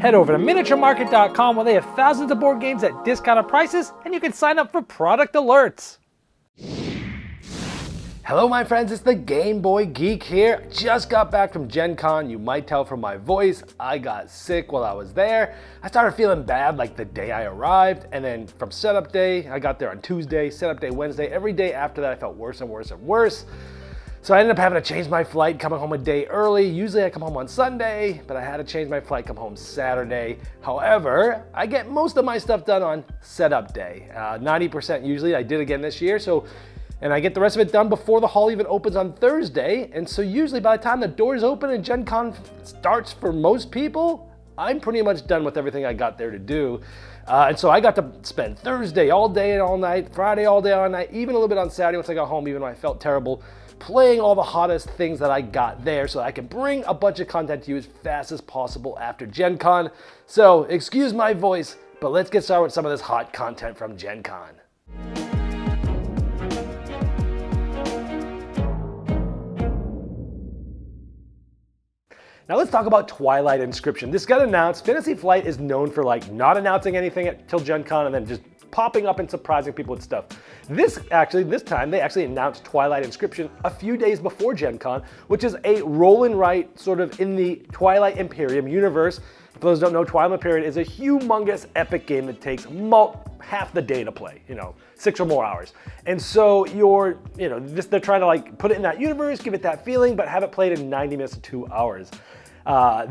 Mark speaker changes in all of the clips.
Speaker 1: Head over to miniaturemarket.com where they have thousands of board games at discounted prices, and you can sign up for product alerts. Hello my friends, it's the Game Boy Geek here. Just got back from Gencon. You might tell from my voice, I got sick while I was there. I started feeling bad like the day I arrived, and then from setup day, I got there on Tuesday, setup day Wednesday. Every day after that I felt worse and worse and worse. So I ended up having to change my flight, coming home a day early. Usually I come home on Sunday, but I had to change my flight, come home Saturday. However, I get most of my stuff done on setup day. 90% usually. I did again this year, and I get the rest of it done before the hall even opens on Thursday. And so usually by the time the doors open and Gen Con starts for most people, I'm pretty much done with everything I got there to do. And so I got to spend Thursday all day and all night, Friday all day, all night, even a little bit on Saturday once I got home, even though I felt terrible, playing all the hottest things that I got there so I can bring a bunch of content to you as fast as possible after Gen Con. So excuse my voice, but let's get started with some of this hot content from Gen Con. Now let's talk about Twilight Inscription. This got announced. Fantasy Flight is known for not announcing anything until Gen Con and then just popping up and surprising people with stuff. This time they actually announced Twilight Inscription a few days before Gen Con, which is a roll and write sort of in the Twilight Imperium universe. For those who don't know, Twilight Imperium is a humongous epic game that takes half the day to play, 6 or more hours. And so they're trying to put it in that universe, give it that feeling, but have it played in 90 minutes to 2 hours.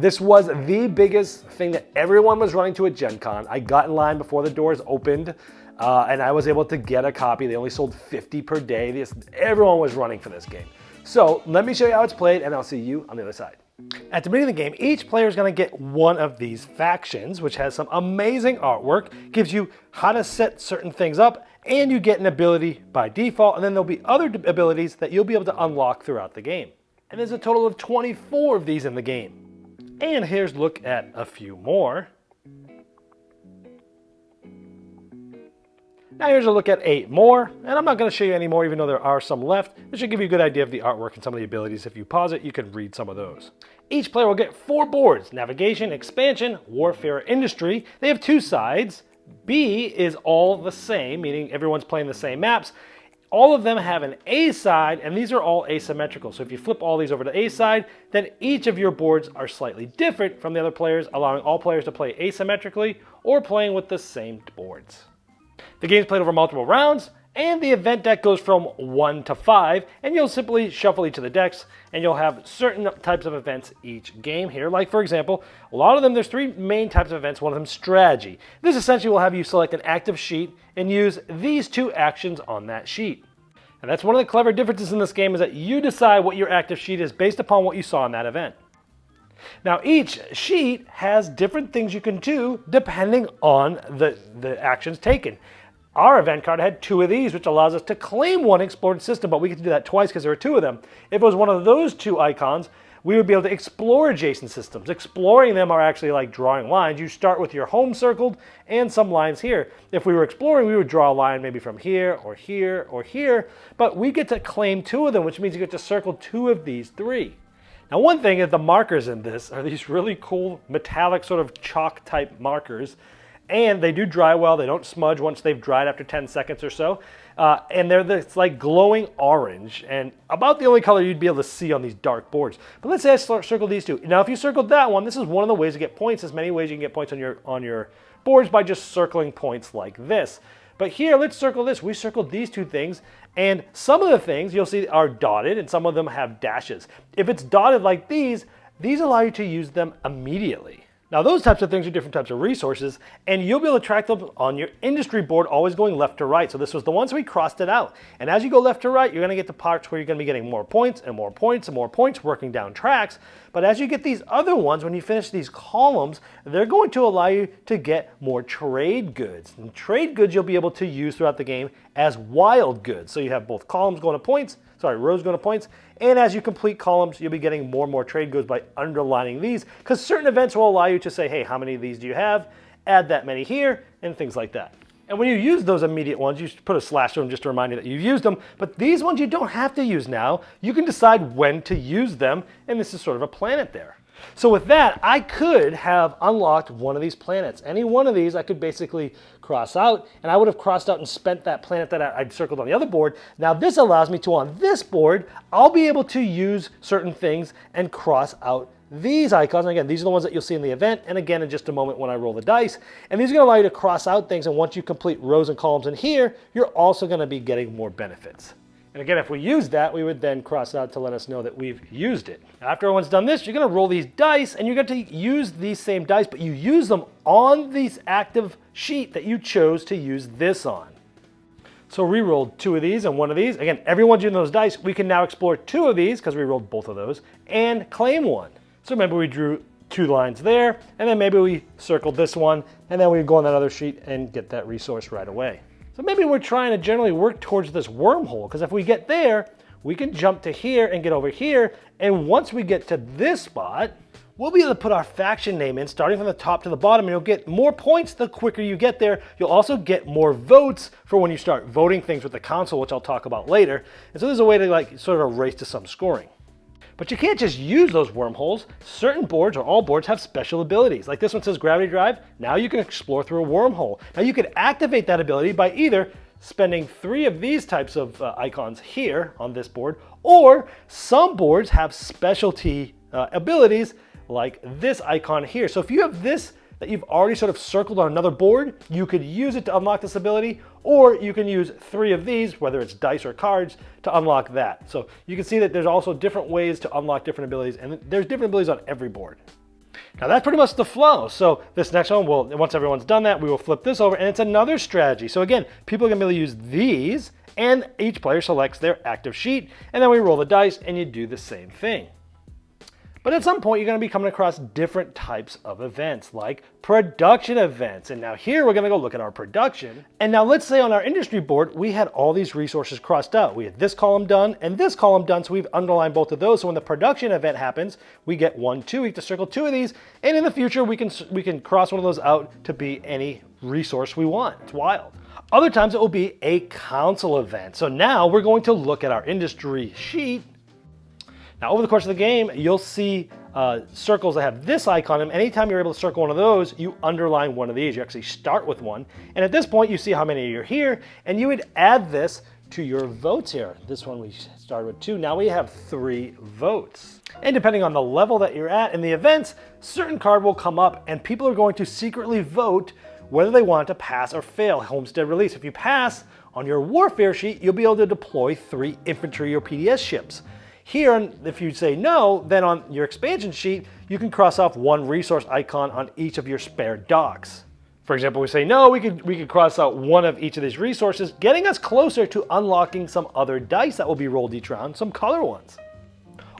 Speaker 1: This was the biggest thing that everyone was running to at Gen Con. I got in line before the doors opened, and I was able to get a copy. They only sold 50 per day. Everyone was running for this game. So let me show you how it's played, and I'll see you on the other side. At the beginning of the game, each player is going to get one of these factions, which has some amazing artwork, gives you how to set certain things up, and you get an ability by default, and then there'll be other abilities that you'll be able to unlock throughout the game. And there's a total of 24 of these in the game. And here's a look at a few more. Now here's a look at 8 more, and I'm not going to show you any more even though there are some left. This should give you a good idea of the artwork and some of the abilities. If you pause it, you can read some of those. Each player will get 4 boards: Navigation, Expansion, Warfare, Industry. They have 2 sides. B is all the same, meaning everyone's playing the same maps. All of them have an A side, and these are all asymmetrical. So if you flip all these over to A side, then each of your boards are slightly different from the other players, allowing all players to play asymmetrically or playing with the same boards. The game's played over multiple rounds, and the event deck goes from 1 to 5, and you'll simply shuffle each of the decks, and you'll have certain types of events each game here. Like, for example, a lot of them, there's 3 main types of events. One of them, strategy. This essentially will have you select an active sheet and use these 2 actions on that sheet. And that's one of the clever differences in this game, is that you decide what your active sheet is based upon what you saw in that event. Now each sheet has different things you can do depending on the actions taken. Our event card had 2 of these, which allows us to claim 1 explored system, but we get to do that twice because there are 2 of them. If it was one of those 2 icons, we would be able to explore adjacent systems. Exploring them are actually like drawing lines. You start with your home circled and some lines here. If we were exploring, we would draw a line maybe from here or here or here, but we get to claim 2 of them, which means you get to circle 2 of these 3. Now one thing is the markers in this are these really cool metallic sort of chalk type markers. And they do dry well. They don't smudge once they've dried after 10 seconds or so. And they're this glowing orange, and about the only color you'd be able to see on these dark boards. But let's say I circle these 2. Now if you circled that one, this is one of the ways to get points. There's many ways you can get points on your boards by just circling points like this. But here, let's circle this. We circled these 2 things, and some of the things you'll see are dotted, and some of them have dashes. If it's dotted like these allow you to use them immediately. Now those types of things are different types of resources, and you'll be able to track them on your industry board, always going left to right. So this was the one, so we crossed it out. And as you go left to right, you're going to get to parts where you're going to be getting more points and more points and more points, working down tracks. But as you get these other ones, when you finish these columns, they're going to allow you to get more trade goods. And trade goods you'll be able to use throughout the game as wild goods. So you have both columns going to points, rows going to points, and as you complete columns, you'll be getting more and more trade goods by underlining these, because certain events will allow you to say, hey, how many of these do you have? Add that many here, and things like that. And when you use those immediate ones, you put a slash through them just to remind you that you've used them. But these ones you don't have to use now. You can decide when to use them, and this is sort of a planet there. So with that, I could have unlocked one of these planets. Any one of these I could basically cross out, and I would have crossed out and spent that planet that I'd circled on the other board. Now this allows me to, on this board, I'll be able to use certain things and cross out these icons. And again, these are the ones that you'll see in the event, and again in just a moment when I roll the dice. And these are going to allow you to cross out things, and once you complete rows and columns in here, you're also going to be getting more benefits. And again, if we use that, we would then cross out to let us know that we've used it. After everyone's done this, you're going to roll these dice, and you're going to use these same dice, but you use them on this active sheet that you chose to use this on. So we rolled 2 of these and 1 of these. Again, everyone's using those dice. We can now explore 2 of these, because we rolled both of those, and claim 1. So remember, we drew 2 lines there, and then maybe we circled this one, and then we go on that other sheet and get that resource right away. So maybe we're trying to generally work towards this wormhole, because if we get there, we can jump to here and get over here, and once we get to this spot, we'll be able to put our faction name in, starting from the top to the bottom, and you'll get more points the quicker you get there. You'll also get more votes for when you start voting things with the council, which I'll talk about later. And so there's a way to like sort of race to some scoring. But you can't just use those wormholes. Certain boards, or all boards, have special abilities. Like this one says Gravity Drive. Now you can explore through a wormhole. Now you could activate that ability by either spending 3 of these types of icons here on this board, or some boards have specialty abilities like this icon here. So if you have this that you've already sort of circled on another board, you could use it to unlock this ability, or you can use 3 of these, whether it's dice or cards, to unlock that. So you can see that there's also different ways to unlock different abilities, and there's different abilities on every board. Now that's pretty much the flow. So this next one, once everyone's done that, we will flip this over, and it's another strategy. So again, people are gonna be able to use these, and each player selects their active sheet, and then we roll the dice, and you do the same thing. But at some point, you're going to be coming across different types of events, like production events. And now here, we're going to go look at our production. And now let's say on our industry board, we had all these resources crossed out. We had this column done and this column done, so we've underlined both of those. So when the production event happens, we get 1, 2. We have to circle 2 of these. And in the future, we can cross one of those out to be any resource we want. It's wild. Other times, it will be a council event. So now we're going to look at our industry sheet. Now, over the course of the game, you'll see circles that have this icon in them. Anytime you're able to circle one of those, you underline one of these. You actually start with one. And at this point, you see how many are here, and you would add this to your votes here. This one we started with 2. Now we have 3 votes. And depending on the level that you're at in the events, certain card will come up, and people are going to secretly vote whether they want to pass or fail Homestead Release. If you pass, on your warfare sheet, you'll be able to deploy 3 infantry or PDS ships. Here, if you say no, then on your expansion sheet, you can cross off 1 resource icon on each of your spare docks. For example, we say no, we could cross out 1 of each of these resources, getting us closer to unlocking some other dice that will be rolled each round, some color ones.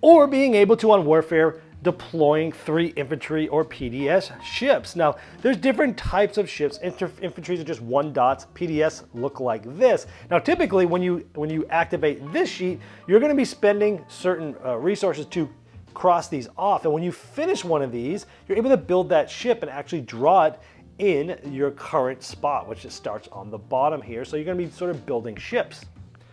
Speaker 1: Or being able to, on warfare, deploying 3 infantry or PDS ships. Now, there's different types of ships. Infantry are just 1 dots. PDS look like this. Now, typically, when you activate this sheet, you're going to be spending certain resources to cross these off. And when you finish one of these, you're able to build that ship and actually draw it in your current spot, which just starts on the bottom here. So you're going to be sort of building ships.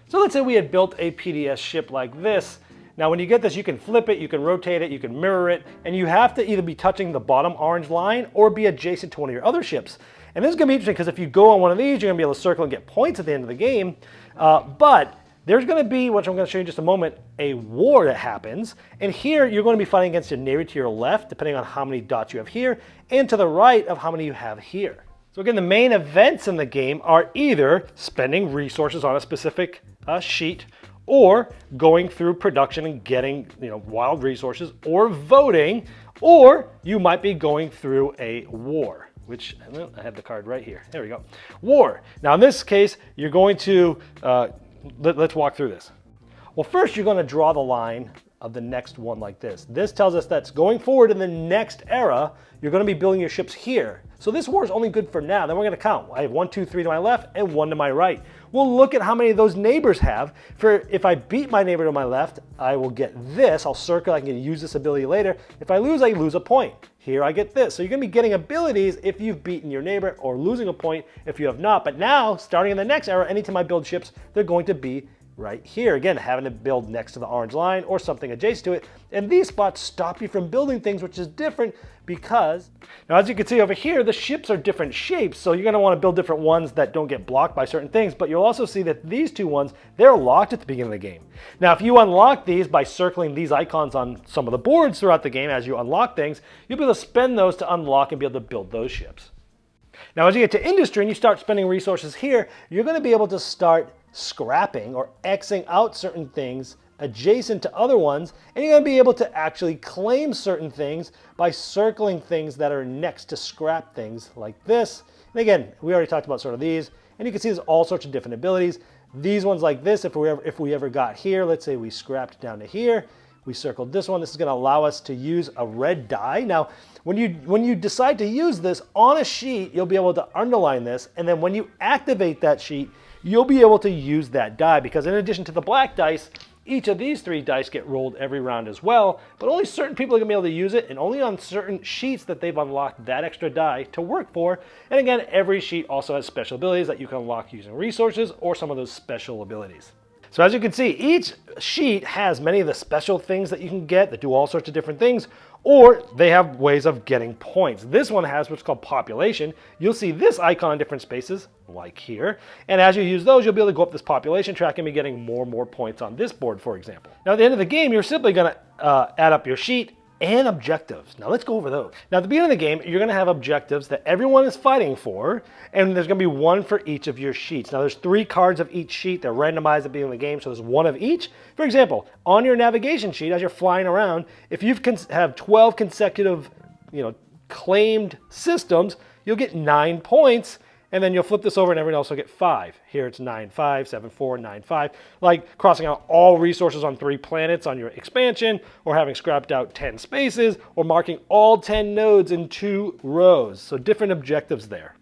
Speaker 1: So let's say we had built a PDS ship like this. Now, when you get this, you can flip it, you can rotate it, you can mirror it, and you have to either be touching the bottom orange line or be adjacent to one of your other ships. And this is going to be interesting because if you go on one of these, you're going to be able to circle and get points at the end of the game. But there's going to be, which I'm going to show you in just a moment, a war that happens. And here, you're going to be fighting against your neighbor to your left, depending on how many dots you have here, and to the right of how many you have here. So again, the main events in the game are either spending resources on a specific sheet, or going through production and getting wild resources, or voting, or you might be going through a war, which I have the card right here. There we go. War. Now in this case, you're going to, let's walk through this. Well, first you're going to draw the line of the next one like this. This tells us that's going forward in the next era, you're going to be building your ships here. So this war is only good for now. Then we're going to count. I have 1, 2, 3 to my left and 1 to my right. We'll look at how many of those neighbors have. If I beat my neighbor to my left, I will get this. I'll circle. I can use this ability later. If I lose a point. Here I get this. So you're going to be getting abilities if you've beaten your neighbor, or losing a point if you have not. But now, starting in the next era, anytime I build ships, they're going to be right here. Again, having to build next to the orange line or something adjacent to it. And these spots stop you from building things, which is different because, now as you can see over here, the ships are different shapes. So you're gonna wanna build different ones that don't get blocked by certain things, but you'll also see that these two ones, they're locked at the beginning of the game. Now, if you unlock these by circling these icons on some of the boards throughout the game as you unlock things, you'll be able to spend those to unlock and be able to build those ships. Now, as you get to industry and you start spending resources here, you're gonna be able to start scrapping or Xing out certain things adjacent to other ones, and you're going to be able to actually claim certain things by circling things that are next to scrap things like this. And again, we already talked about sort of these, and you can see there's all sorts of different abilities. These ones like this, if we ever got here, let's say we scrapped down to here, we circled this one, this is going to allow us to use a red die. Now, when you decide to use this on a sheet, you'll be able to underline this, and then when you activate that sheet, you'll be able to use that die, because in addition to the black dice, each of these 3 dice get rolled every round as well, but only certain people are going to be able to use it, and only on certain sheets that they've unlocked that extra die to work for. And again, every sheet also has special abilities that you can unlock using resources or some of those special abilities. So as you can see, each sheet has many of the special things that you can get that do all sorts of different things, or they have ways of getting points. This one has what's called population. You'll see this icon in different spaces, like here. And as you use those, you'll be able to go up this population track and be getting more and more points on this board, for example. Now, at the end of the game, you're simply going to add up your sheet and objectives. Now let's go over those. Now at the beginning of the game, you're gonna have objectives that everyone is fighting for, and there's gonna be one for each of your sheets. Now there's 3 cards of each sheet. They're randomized at the beginning of the game, so there's one of each. For example, on your navigation sheet, as you're flying around, if you have 12 consecutive, claimed systems, you'll get 9 points. And then you'll flip this over and everyone else will get 5. Here it's 9, 5, 7, 4, 9, 5. Like crossing out all resources on 3 planets on your expansion, or having scrapped out 10 spaces, or marking all 10 nodes in 2 rows. So different objectives there.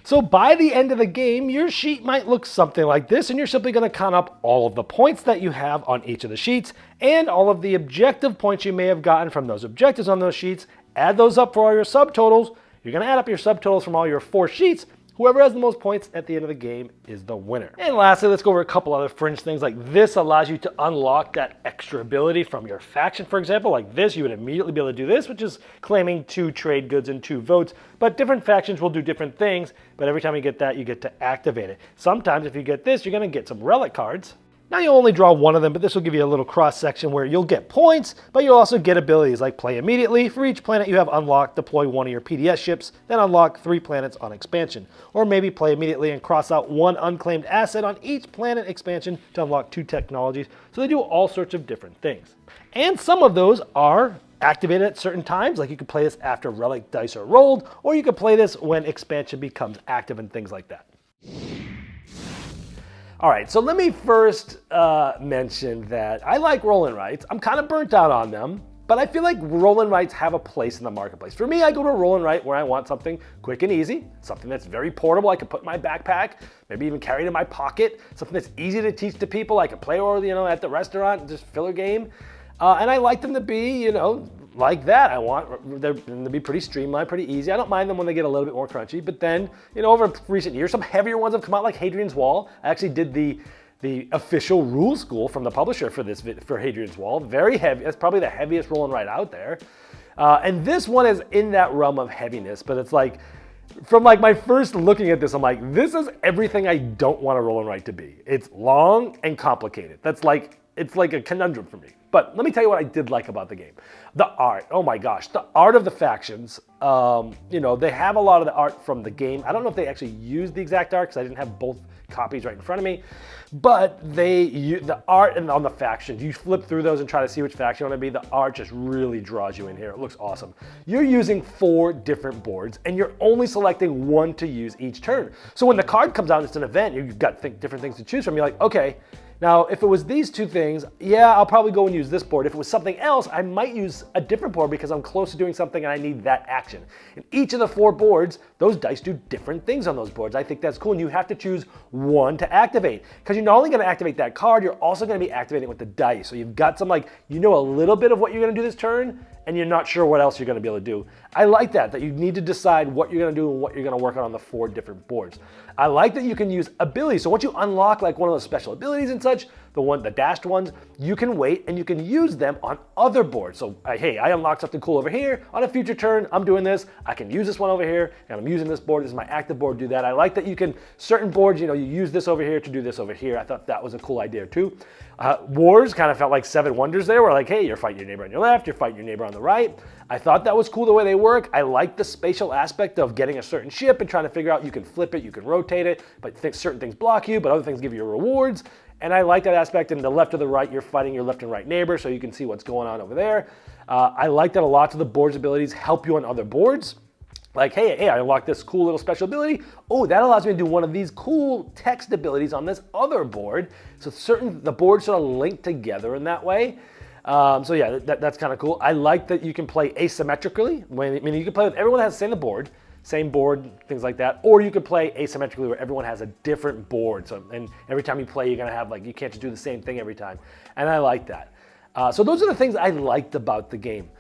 Speaker 1: So by the end of the game, your sheet might look something like this, and you're simply going to count up all of the points that you have on each of the sheets, and all of the objective points you may have gotten from those objectives on those sheets. Add those up for all your subtotals. You're going to add up your subtotals from all your 4 sheets. Whoever has the most points at the end of the game is the winner. And lastly, let's go over a couple other fringe things. Like this allows you to unlock that extra ability from your faction, for example. Like this, you would immediately be able to do this, which is claiming 2 trade goods and 2 votes. But different factions will do different things, but every time you get that, you get to activate it. Sometimes if you get this, you're gonna get some relic cards. Now you'll only draw one of them, but this will give you a little cross section where you'll get points, but you'll also get abilities like play immediately. For each planet you have unlocked, deploy one of your PDS ships, then unlock 3 planets on expansion. Or maybe play immediately and cross out 1 unclaimed asset on each planet expansion to unlock 2 technologies. So they do all sorts of different things. And some of those are activated at certain times, like you could play this after relic dice are rolled, or you could play this when expansion becomes active and things like that. All right, so let me first mention that I like roll and writes. I'm kind of burnt out on them, but I feel like roll and writes have a place in the marketplace. For me, I go to roll and write where I want something quick and easy, something that's very portable. I can put in my backpack, maybe even carry it in my pocket, something that's easy to teach to people. I can play or at the restaurant, just filler game. And I like them to be, like that. I want them to be pretty streamlined, pretty easy. I don't mind them when they get a little bit more crunchy, but then, over recent years, some heavier ones have come out, like Hadrian's Wall. I actually did the official rule school from the publisher for Hadrian's Wall. Very heavy. That's probably the heaviest roll and write out there. And this one is in that realm of heaviness, but it's like, from like my first looking at this, I'm like, this is everything I don't want a roll and write to be. It's long and complicated. It's like a conundrum for me. But let me tell you what I did like about the game. The art, oh my gosh, the art of the factions. They have a lot of the art from the game. I don't know if they actually used the exact art because I didn't have both copies right in front of me. But the art and on the factions, you flip through those and try to see which faction you want to be. The art just really draws you in here. It looks awesome. You're using 4 different boards and you're only selecting 1 to use each turn. So when the card comes out, it's an event, you've got different things to choose from. You're like, okay, now, if it was these 2 things, yeah, I'll probably go and use this board. If it was something else, I might use a different board because I'm close to doing something and I need that action. In each of the 4 boards, those dice do different things on those boards. I think that's cool, and you have to choose 1 to activate. Because you're not only going to activate that card, you're also going to be activating with the dice. So you've got some, a little bit of what you're going to do this turn, and you're not sure what else you're going to be able to do. I like that you need to decide what you're going to do and what you're going to work on the 4 different boards. I like that you can use abilities. So once you unlock like one of those special abilities and such, the dashed ones, you can wait and you can use them on other boards. So hey, I unlocked something cool over here. On a future turn, I'm doing this. I can use this one over here, and I'm using this board. This is my active board, do that. I like that you can, certain boards, you use this over here to do this over here. I thought that was a cool idea too. Wars kind of felt like 7 Wonders there, where like, hey, you're fighting your neighbor on your left, you're fighting your neighbor on the right. I thought that was cool the way they work. I like the spatial aspect of getting a certain ship and trying to figure out you can flip it, you can rotate it, but certain things block you, but other things give you rewards. And I like that aspect. In the left or the right, you're fighting your left and right neighbor, so you can see what's going on over there. I like that a lot of the board's abilities help you on other boards. Like, hey, I unlocked this cool little special ability. Oh, that allows me to do one of these cool text abilities on this other board. So the boards sort of link together in that way. So yeah, that's kind of cool. I like that you can play asymmetrically. Meaning you can play with everyone that has the same board, things like that. Or you could play asymmetrically where everyone has a different board. So, and every time you play, you're gonna have you can't just do the same thing every time. And I like that. So those are the things I liked about the game.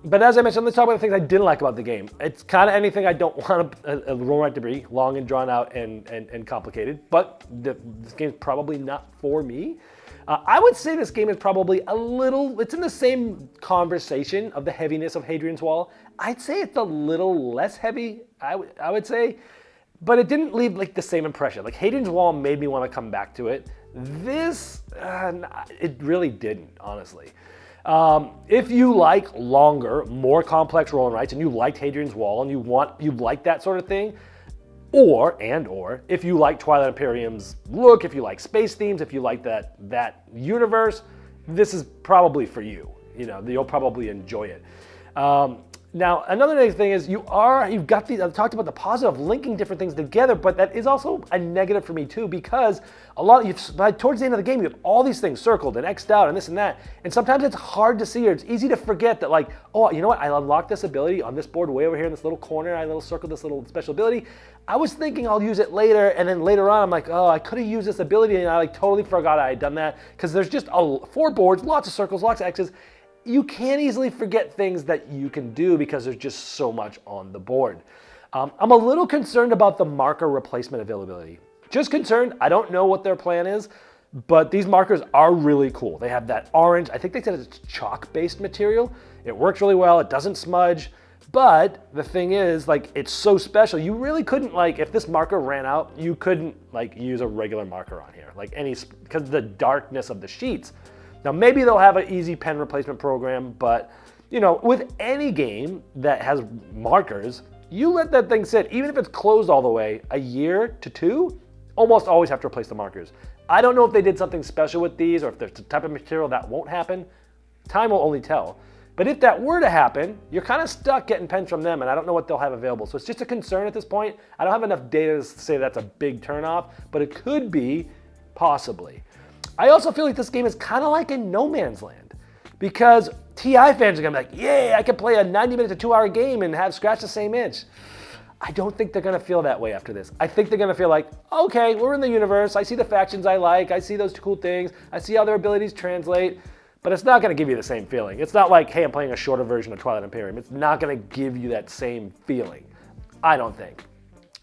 Speaker 1: But as I mentioned, let's talk about the things I didn't like about the game. It's kind of anything I don't want a roll right to be, long and drawn out and complicated, but this game's probably not for me. I would say this game is probably it's in the same conversation of the heaviness of Hadrian's Wall. I'd say it's a little less heavy, I would say, but it didn't leave the same impression. Like Hadrian's Wall made me want to come back to it. This, it really didn't, honestly. If you like longer, more complex roll and writes, and you liked Hadrian's Wall, and you like that sort of thing, or if you like Twilight Imperium's look, if you like space themes, if you like that universe, this is probably for you. You'll probably enjoy it. Now, another nice thing is I've talked about the positive linking different things together, but that is also a negative for me too, because towards the end of the game, you have all these things circled and X'd out and this and that, and sometimes it's hard to see, or it's easy to forget that oh, you know what, I unlocked this ability on this board way over here in this little corner, I circled this little special ability. I was thinking I'll use it later, and then later on I'm like, oh, I could have used this ability, and I totally forgot I had done that, because there's just 4 boards, lots of circles, lots of X's. You can't easily forget things that you can do because there's just so much on the board. I'm a little concerned about the marker replacement availability. Just concerned. I don't know what their plan is, but these markers are really cool. They have that orange, I think they said it's chalk-based material. It works really well. It doesn't smudge. But the thing is, it's so special. You really couldn't, if this marker ran out, you couldn't, use a regular marker on here. Because of the darkness of the sheets. Now, maybe they'll have an easy pen replacement program, but, with any game that has markers, you let that thing sit. Even if it's closed all the way, a year to 2, almost always have to replace the markers. I don't know if they did something special with these, or if there's a type of material that won't happen. Time will only tell. But if that were to happen, you're kind of stuck getting pens from them, and I don't know what they'll have available. So it's just a concern at this point. I don't have enough data to say that's a big turnoff, but it could be, possibly. I also feel like this game is kind of like in No Man's Land, because TI fans are gonna be like, yay, I can play a 90-minute to 2-hour game and have scratch the same itch. I don't think they're gonna feel that way after this. I think they're gonna feel like, okay, we're in the universe, I see the factions I like, I see those cool things, I see how their abilities translate, but it's not gonna give you the same feeling. It's not like, hey, I'm playing a shorter version of Twilight Imperium. It's not gonna give you that same feeling, I don't think.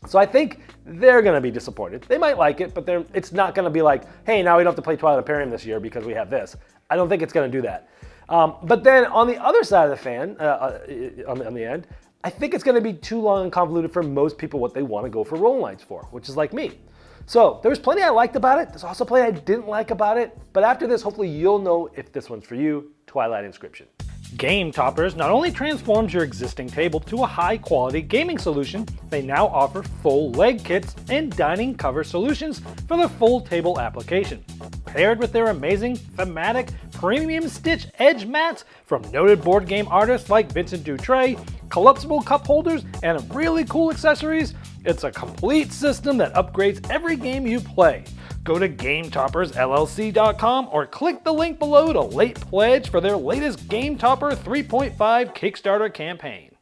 Speaker 1: So I think they're going to be disappointed. They might like it, but it's not going to be like, hey, now we don't have to play Twilight Imperium this year because we have this. I don't think it's going to do that. But then on the other side of the fan, on the end, I think it's going to be too long and convoluted for most people what they want to go for roll lights for, which is like me. So there was plenty I liked about it. There's also plenty I didn't like about it. But after this, hopefully you'll know if this one's for you, Twilight Inscription.
Speaker 2: Game Toppers not only transforms your existing table to a high-quality gaming solution, they now offer full leg kits and dining cover solutions for the full table application. Paired with their amazing, thematic, premium stitch edge mats from noted board game artists like Vincent Dutray, collapsible cup holders, and really cool accessories, it's a complete system that upgrades every game you play. Go to GameToppersLLC.com or click the link below to late pledge for their latest Game Topper 3.5 Kickstarter campaign.